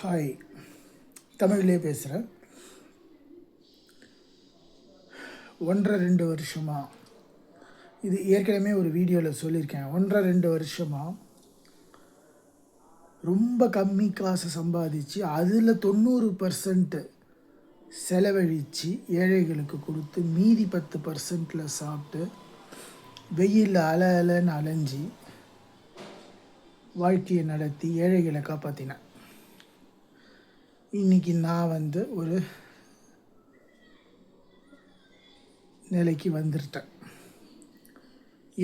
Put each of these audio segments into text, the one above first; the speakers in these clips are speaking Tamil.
ஹாய், தமிழ்லேயே பேசுகிறேன். 1.5-2 வருஷமாக இது ஏற்கனவே ஒரு வீடியோவில் சொல்லியிருக்கேன். 1.5-2 வருஷமாக ரொம்ப கம்மி காசு சம்பாதிச்சு அதில் 90% செலவழித்து ஏழைகளுக்கு கொடுத்து மீதி 10%ல் சாப்பிட்டு வெயிலில் அலைன்னு அலைஞ்சி வாழ்க்கையை நடத்தி ஏழைகளை காப்பாற்றினேன். இன்றைக்கி நான் ஒரு நிலைக்கு வந்துட்டேன்.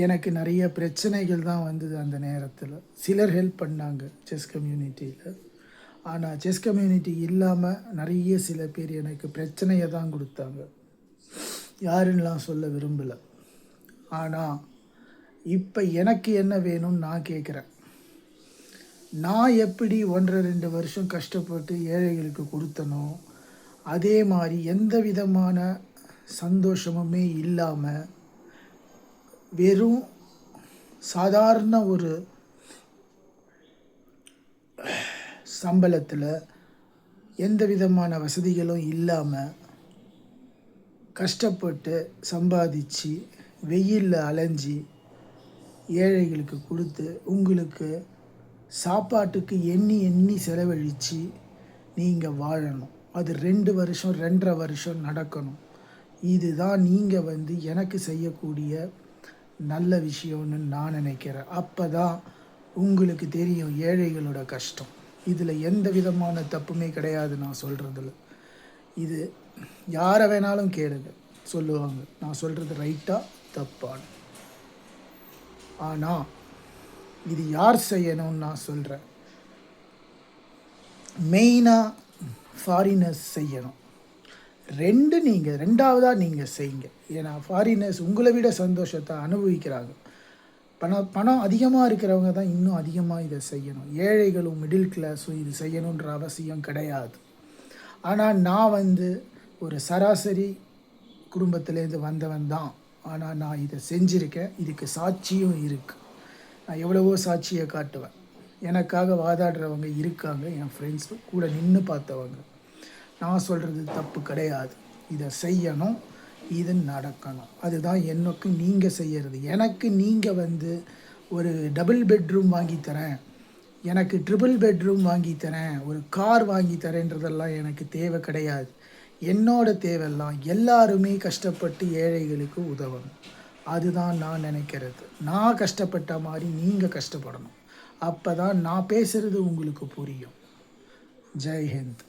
எனக்கு நிறைய பிரச்சனைகள் தான் வந்தது அந்த நேரத்தில். சிலர் ஹெல்ப் பண்ணாங்க செஸ் கம்யூனிட்டியில். ஆனால் செஸ் கம்யூனிட்டி இல்லாமல் நிறைய சில பேர் எனக்கு பிரச்சனையை தான் கொடுத்தாங்க. யாருன்னெலாம் சொல்ல விரும்பலை. ஆனால் இப்போ எனக்கு என்ன வேணும்னு நான் கேட்குறேன். நான் எப்படி 1.5-2 வருஷம் கஷ்டப்பட்டு ஏழைகளுக்கு கொடுத்தனோ அதே மாதிரி எந்த விதமான சந்தோஷமுமே இல்லாமல் வெறும் சாதாரண ஒரு சம்பளத்தில் எந்த விதமான வசதிகளும் இல்லாமல் கஷ்டப்பட்டு சம்பாதிச்சு வெயிலில் அலைஞ்சி ஏழைகளுக்கு கொடுத்து உங்களுக்கு சாப்பாட்டுக்கு எண்ணி செலவழித்து நீங்கள் வாழணும். அது 2 வருஷம் 2.5 வருஷம் நடக்கணும். இதுதான் நீங்கள் எனக்கு செய்யக்கூடிய நல்ல விஷயம்னு நான் நினைக்கிறேன். அப்போ தான் உங்களுக்கு தெரியும் ஏழைகளோட கஷ்டம். இதில் எந்த விதமான தப்புமே கிடையாது. நான் சொல்கிறதில்ல, இது யாரை வேணாலும் கேளுங்க, சொல்லுவாங்க நான் சொல்கிறது ரைட்டாக தப்பான. ஆனால் இது யார் செய்யணும்னு நான் சொல்கிறேன். மெயினாக ஃபாரினர்ஸ் செய்யணும். ரெண்டாவதாக நீங்கள் செய்யுங்க. ஏன்னா ஃபாரினர்ஸ் உங்களை விட சந்தோஷத்தை அனுபவிக்கிறாங்க. பணம் அதிகமாக இருக்கிறவங்க தான் இன்னும் அதிகமாக இதை செய்யணும். ஏழைகளும் மிடில் கிளாஸும் இது செய்யணுன்ற அவசியம் கிடையாது. ஆனால் நான் ஒரு சராசரி குடும்பத்திலேருந்து வந்தவன் தான். ஆனால் நான் இதை செஞ்சுருக்கேன். இதுக்கு சாட்சியும் இருக்குது. நான் எவ்வளவோ சாட்சியை காட்டுவேன். எனக்காக வாதாடுறவங்க இருக்காங்க, என் ஃப்ரெண்ட்ஸு கூட நின்று பார்த்தவங்க. நான் சொல்கிறது தப்பு கிடையாது. இதை செய்யணும், இது நடக்கணும். அதுதான் எனக்கு நீங்கள் செய்கிறது. எனக்கு நீங்கள் ஒரு டபுள் பெட்ரூம் வாங்கித்தரேன், எனக்கு ட்ரிபிள் பெட்ரூம் வாங்கித்தரேன், ஒரு கார் வாங்கித்தரேன்றதெல்லாம் எனக்கு தேவை கிடையாது. என்னோட தேவையெல்லாம் எல்லாருமே கஷ்டப்பட்டு ஏழைகளுக்கு உதவணும். அதுதான் நான் நினைக்கிறது. நான் கஷ்டப்பட்ட மாதிரி நீங்கள் கஷ்டப்படணும். அப்போ தான் நான் பேசுகிறது உங்களுக்கு புரியும். ஜெய் ஹிந்த்.